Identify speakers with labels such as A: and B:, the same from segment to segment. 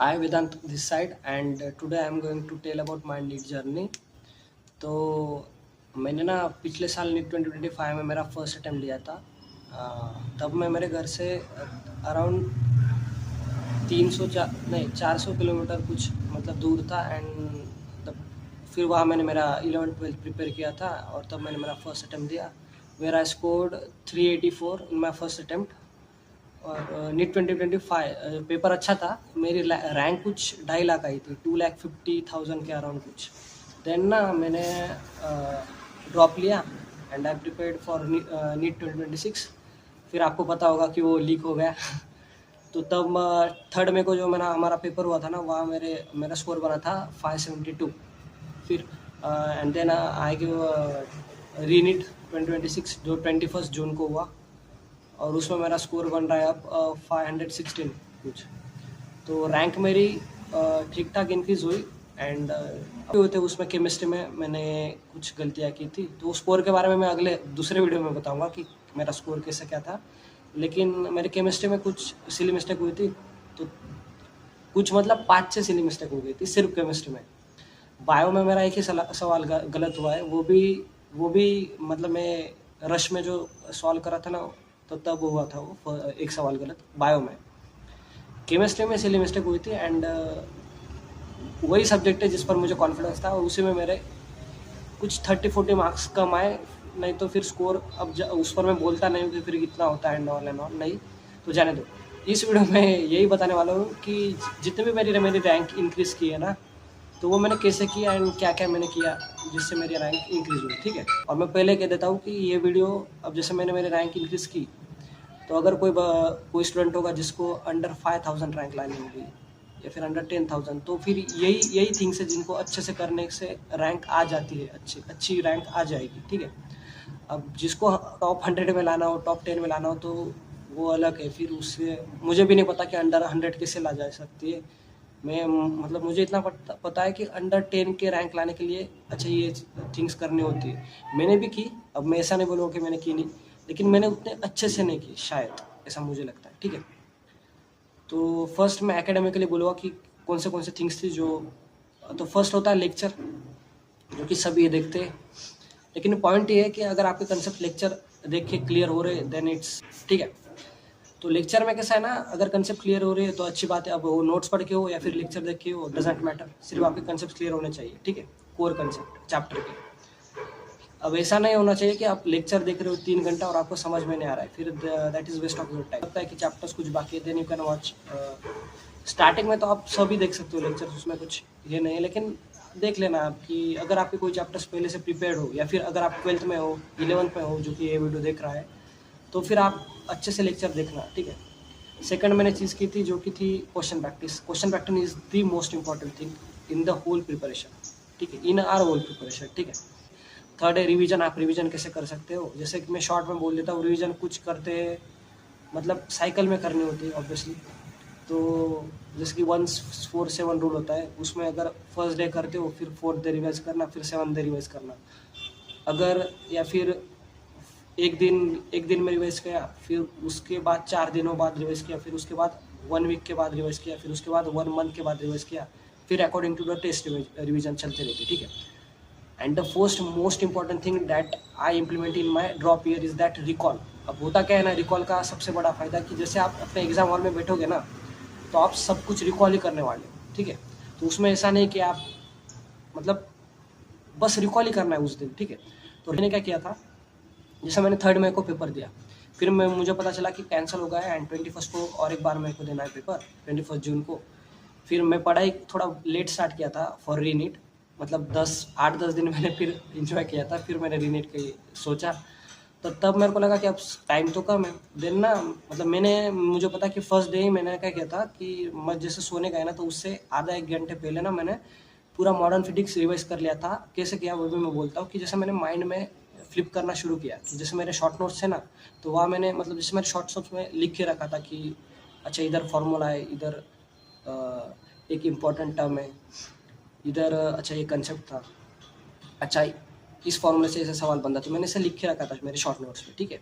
A: Hi Vedant this side and today I am going to tell about my NEET journey. तो मैंने ना पिछले साल नीट 2025 में मेरा फर्स्ट अटेम्प्ट दिया था। तब मैं मेरे घर से अराउंड 400 किलोमीटर कुछ मतलब दूर था एंड तब फिर वहाँ मैंने मेरा 11th-12th प्रिपेयर किया था और तब मैंने मेरा फर्स्ट अटेम्प्ट दिया where I scored 384 in my first attempt. और नीट 2025 पेपर अच्छा था। मेरी रैंक कुछ 2.5 लाख आई थी, 2,50,000 के अराउंड कुछ। देन ना मैंने ड्रॉप लिया and I prepared for NEET 2026। फिर आपको पता होगा कि वो लीक हो गया। तो तब थर्ड में को जो हमारा पेपर हुआ था ना, वहाँ मेरा स्कोर बना था 572। फिर and then I give reNEET 2026 जो 21 जून को हुआ और उसमें मेरा स्कोर बन रहा है अब 516 कुछ। तो रैंक मेरी ठीक ठाक इंक्रीज़ हुई एंड हुए थे उसमें केमिस्ट्री में मैंने कुछ गलतियाँ की थी। तो स्कोर के बारे में मैं दूसरे वीडियो में बताऊंगा कि मेरा स्कोर कैसा क्या था। लेकिन मेरे केमिस्ट्री में कुछ सिली मिस्टेक हुई थी, तो कुछ मतलब 5-6 सिली मिस्टेक हो गई थी सिर्फ केमिस्ट्री में। बायो में मेरा एक ही सवाल गलत हुआ है, वो भी मतलब मैं रश में जो सॉल्व करा था ना, तो तब हुआ था वो एक सवाल गलत बायो में। केमिस्ट्री में सिली मिस्टेक हुई थी एंड वही सब्जेक्ट है जिस पर मुझे कॉन्फिडेंस था और उसी में मेरे कुछ 30-40 मार्क्स कम आए। नहीं तो फिर स्कोर अब उस पर मैं बोलता नहीं हूँ कि फिर कितना होता है एंड ऑल नहीं, तो जाने दो। इस वीडियो में यही बताने वाला हूँ कि जितने भी मेरी रैंक इंक्रीज़ की है ना, तो वो मैंने कैसे किया एंड क्या क्या मैंने किया जिससे मेरी रैंक इंक्रीज़ हुई, ठीक है। और मैं पहले कह देता हूँ कि ये वीडियो अब जैसे मैंने मेरी रैंक इंक्रीज़ की, तो अगर कोई स्टूडेंट होगा जिसको अंडर 5,000 रैंक लानी होगी या फिर अंडर 10,000, तो फिर यही थिंग्स है जिनको अच्छे से करने से रैंक आ जाती है, अच्छी रैंक आ जाएगी, ठीक है। अब जिसको टॉप 100 में लाना हो, टॉप 10 में लाना हो, तो वो अलग है। फिर उससे मुझे भी नहीं पता कि अंडर 100 कैसे ला जा सकती है। मैं मतलब मुझे इतना पता है कि अंडर 10 के रैंक लाने के लिए अच्छा ये थिंग्स करनी होती है। मैंने भी की, अब मैं ऐसा नहीं बोलूँगा कि मैंने की नहीं, लेकिन मैंने उतने अच्छे से नहीं की शायद, ऐसा मुझे लगता है, ठीक है। तो फर्स्ट मैं एकेडमिकली बोलूँगा कि कौन से थिंग्स थी जो, तो फर्स्ट होता है लेक्चर, जो कि सभी देखते हैं। लेकिन पॉइंट ये है कि अगर आपके कंसेप्ट लेक्चर देख के क्लियर हो रहे देन इट्स ठीक है। तो लेक्चर में कैसा है ना, अगर कंसेप्ट क्लियर हो रही है तो अच्छी बात है। अब वो नोट्स पढ़ के हो या फिर लेक्चर देख के हो, डजेंट मैटर, सिर्फ आपके कंसेप्ट क्लियर होने चाहिए, ठीक है। कोर कंसेप्ट चैप्टर के। अब ऐसा नहीं होना चाहिए कि आप लेक्चर देख रहे हो 3 घंटा और आपको समझ में नहीं आ रहा है, फिर that is waste of your time. लगता है कि चैप्टर्स कुछ बाकी है, then you can watch. Starting में तो आप सभी देख सकते हो लेक्चर, उसमें कुछ ये नहीं है, लेकिन देख लेना आप कि अगर आपके कोई चैप्टर्स पहले से प्रिपेयर्ड हो या फिर अगर आप 12th में हो, 11th में हो, जो कि ये वीडियो देख रहा है, तो फिर आप अच्छे से लेक्चर देखना, ठीक है। सेकंड मैंने चीज़ की थी जो कि थी question practice. Question practice is the most important thing in the whole preparation, ठीक है, इन आर होल प्रिपरेशन, ठीक है। थर्ड है रिवीजन। आप रिवीजन कैसे कर सकते हो, जैसे कि मैं शॉर्ट में बोल देता हूँ। रिवीजन कुछ करते हैं मतलब साइकिल में करनी होती है ऑब्वियसली। तो जैसे कि 1-4-7 रूल होता है, उसमें अगर फर्स्ट डे करते हो फिर 4th डे रिवाइज करना, फिर 7th डे रिवाइज करना। अगर या फिर एक दिन में रिवाइज किया, फिर उसके बाद 4 दिनों बाद रिवाइज किया, फिर उसके बाद 1 वीक के बाद रिवाइज किया, फिर उसके बाद 1 मंथ के बाद रिवाइज किया, फिर according to the test revision चलते रहते, ठीक है। And the first most important thing that I implement in my drop year is that recall. अब होता क्या है ना, रिकॉल का सबसे बड़ा फायदा कि जैसे आप अपने एग्जाम हॉल में बैठोगे ना, तो आप सब कुछ रिकॉल ही करने वाले हो, ठीक है। तो उसमें ऐसा नहीं कि आप मतलब बस रिकॉल ही करना है उस दिन, ठीक है। तो मैंने क्या किया था, जैसे मैंने 3rd मई को पेपर दिया, फिर मुझे पता चला कि कैंसिल हो गया है एंड 21 को और एक बार मेरे को देना है पेपर, 21 जून को। फिर मैं पढ़ाई थोड़ा लेट स्टार्ट किया था फॉर रीनीट, मतलब 8-10 दिन मैंने फिर इंजॉय किया था, फिर मैंने रीनीट की सोचा। तो तब मेरे को लगा कि अब टाइम तो कम है, देन ना मतलब मुझे पता कि फर्स्ट डे ही मैंने क्या किया था कि मैं जैसे सोने गया ना, तो उससे आधा 1 घंटे पहले ना मैंने पूरा मॉडर्न फिजिक्स रिवाइज कर लिया था। कैसे किया वो भी मैं बोलता हूँ कि जैसे मैंने माइंड में फ्लिप करना शुरू किया कि जैसे मेरे शॉर्ट नोट्स थे ना, तो वहाँ मैंने मतलब जैसे मेरे शॉर्ट नोट्स में लिख के रखा था कि अच्छा इधर फॉर्मूला है, इधर एक इम्पॉर्टेंट टर्म है, इधर अच्छा ये कंसेप्ट था, अच्छा इस फॉर्मूले से ऐसा सवाल बनता, तो मैंने इसे लिख के रखा था मेरे शॉर्ट नोट्स में, ठीक है।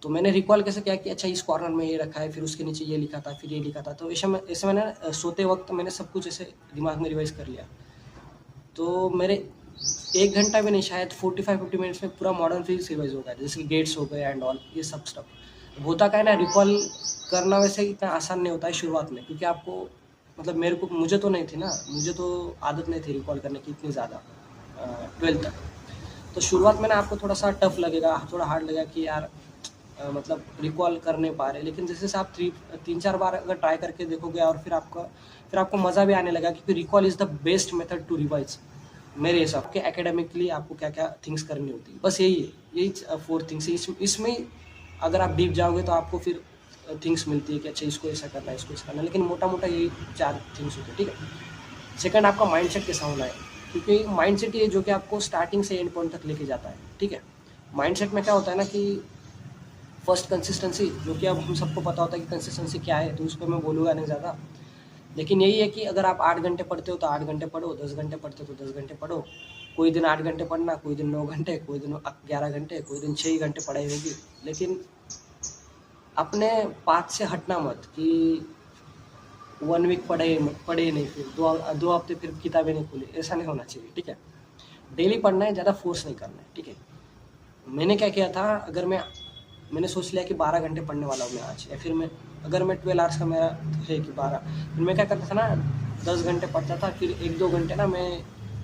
A: तो मैंने रिकॉल कैसे किया कि अच्छा इस कॉर्नर में ये रखा है, फिर उसके नीचे ये लिखा था, फिर ये लिखा था। तो ऐसे मैंने सोते वक्त मैंने सब कुछ ऐसे दिमाग में रिवाइज़ कर लिया। तो मेरे 1 घंटा भी नहीं, शायद 45-50 मिनट्स में पूरा मॉडर्न फिजिक्स रिवाइज़ हो गया, जैसे कि गेट्स हो गए एंड ऑल ये सब स्टफ। होता क्या है ना, रिकॉल करना वैसे इतना आसान नहीं होता है शुरुआत में, क्योंकि आपको मतलब मुझे तो नहीं थी ना, मुझे तो आदत नहीं थी रिकॉल करने की इतनी ज़्यादा 12th तक। तो शुरुआत में ना आपको थोड़ा-सा टफ लगेगा, थोड़ा हार्ड लगेगा कि यार मतलब रिकॉल कर नहीं पा रहे। लेकिन जैसे-जैसे आप 3-4 बार अगर ट्राई करके देखोगे और फिर आपको मज़ा भी आने लगा, क्योंकि recall is the best method to revise मेरे हिसाब के। एकेडमिकली आपको क्या-क्या थिंग्स करनी होती है, बस यही है, यही 4 थिंग्स है। इसमें अगर आप डीप जाओगे तो आपको फिर थिंग्स मिलती है कि अच्छा इसको ऐसा करना है, इसको ऐसा करना है, लेकिन मोटा-मोटा यही 4 थिंग्स होते हैं, ठीक है। सेकंड, आपका माइंडसेट कैसा होना है, क्योंकि माइंडसेट ये जो कि आपको स्टार्टिंग से एंड पॉइंट तक लेके जाता है, ठीक है। माइंडसेट में क्या होता है ना कि फर्स्ट कंसिस्टेंसी, जो कि अब हम सबको पता होता है कि कंसिस्टेंसी क्या है, तो उस पर मैं बोलूँगा नहीं ज़्यादा। लेकिन यही है कि अगर आप 8 घंटे पढ़ते हो तो 8 घंटे पढ़ो, 10 घंटे पढ़ते हो तो 10 घंटे पढ़ो। कोई दिन 8 घंटे पढ़ना, कोई दिन 9 घंटे, कोई दिन 11 घंटे, कोई दिन 6 ही घंटे पढ़ाई होगी। लेकिन अपने पाथ से हटना मत कि 1 वीक पढ़े ही नहीं, फिर 2 हफ्ते फिर किताबें नहीं खोली, ऐसा नहीं होना चाहिए, ठीक है। डेली पढ़ना है, ज़्यादा फोर्स नहीं करना है, ठीक है। मैंने क्या किया था, मैंने सोच लिया कि 12 घंटे पढ़ने वाला हूँ मैं आज, या फिर अगर मैं 12 आवर्स का मेरा है कि 12, फिर मैं क्या करता था ना, 10 घंटे पढ़ता था, फिर 1-2 घंटे ना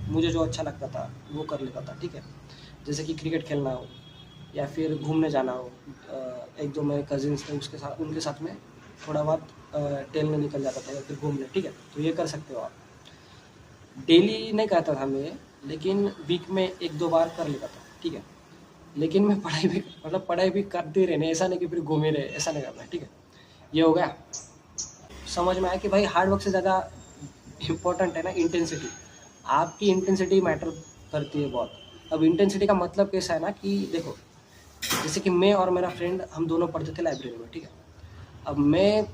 A: मुझे जो अच्छा लगता था वो कर लेता था, ठीक है। जैसे कि क्रिकेट खेलना हो, या फिर घूमने जाना हो, 1-2 मेरे कजिन्स थे उनके साथ में थोड़ा बहुत टहलने निकल जाता था, या फिर घूमने, ठीक है। तो ये कर सकते हो आप। डेली नहीं करता था मैं, लेकिन वीक में 1-2 बार कर लेता था, ठीक है। लेकिन मैं पढ़ाई भी करते रहने, ऐसा नहीं कि फिर घूमे रहे, ऐसा नहीं करना है, ठीक है। ये हो गया। समझ में आया कि भाई हार्ड वर्क से ज़्यादा इम्पोर्टेंट है ना इंटेंसिटी। आपकी इंटेंसिटी मैटर करती है बहुत। अब इंटेंसिटी का मतलब कैसा है ना कि देखो, जैसे कि मैं और मेरा फ्रेंड हम दोनों पढ़ते थे लाइब्रेरी में, ठीक है। अब मैं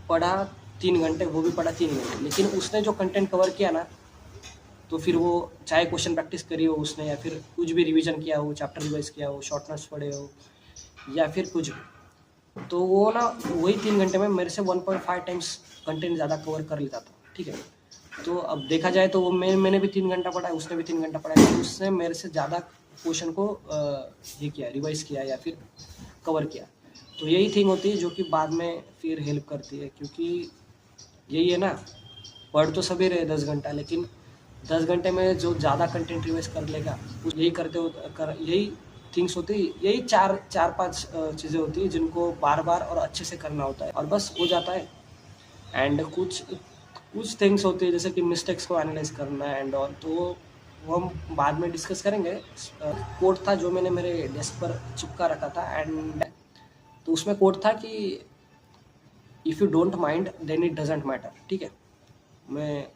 A: पढ़ा 3 घंटे, वो भी पढ़ा 3 घंटे, लेकिन उसने जो कंटेंट कवर किया ना, तो फिर वो चाहे क्वेश्चन प्रैक्टिस करी हो उसने, या फिर कुछ भी रिवीजन किया हो, चैप्टर रिवाइज किया हो, शॉर्ट नोट्स पढ़े हो, या फिर कुछ भी, तो वो ना वही 3 घंटे में मेरे से 1.5 टाइम्स कंटेंट ज़्यादा कवर कर लेता था, ठीक है। तो अब देखा जाए तो मैंने भी 3 घंटा पढ़ा है, उसने भी 3 घंटा पढ़ा है, तो उसने मेरे से ज़्यादा क्वेश्चन को ये किया, रिवाइज किया या फिर कवर किया। तो यही थिंग होती है जो कि बाद में फिर हेल्प करती है, क्योंकि यही है ना, पढ़ तो सभी रहे 10 घंटा, लेकिन 10 घंटे में जो ज़्यादा कंटेंट रिवाइज कर लेगा, यही करते हो यही थिंग्स होती है, यही 4-5 चीज़ें होती है जिनको बार बार और अच्छे से करना होता है, और बस हो जाता है। एंड कुछ थिंग्स होती है जैसे कि मिस्टेक्स को एनालाइज करना एंड ऑल, तो वो हम बाद में डिस्कस करेंगे। कोट था जो मैंने मेरे डेस्क पर चिपका रखा था, एंड तो उसमें कोट था कि if you don't mind then it doesn't matter, ठीक है। मैं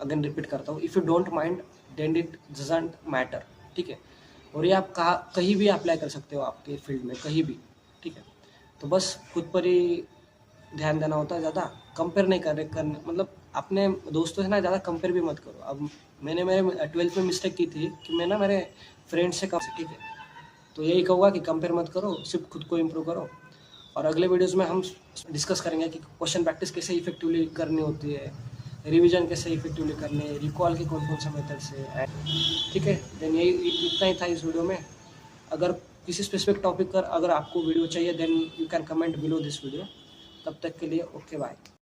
A: अगेन रिपीट करता हूँ, if you don't mind then it doesn't matter, ठीक है। और ये आप कहीं भी अप्लाई कर सकते हो, आपके फील्ड में कहीं भी, ठीक है। तो बस खुद पर ही ध्यान देना होता है, ज़्यादा कंपेयर नहीं करने, मतलब अपने दोस्तों से ना ज़्यादा कंपेयर भी मत करो। अब मैंने मेरे 12th में मिस्टेक की थी कि मैं ना मेरे फ्रेंड से कम, ठीक है। तो यही कहूँगा कि कंपेयर मत करो, सिर्फ खुद को इम्प्रूव करो। और अगले वीडियोज़ में हम डिस्कस करेंगे कि क्वेश्चन प्रैक्टिस कैसे इफेक्टिवली करनी होती है, रिवीजन कैसे इफेक्टिवली करनी है, रिकॉल के कौन कौन से मेथड्स है, ठीक है। देन यही इतना ही था इस वीडियो में। अगर किसी स्पेसिफिक टॉपिक पर अगर आपको वीडियो चाहिए, then you can comment below this video. तब तक के लिए ओके बाय।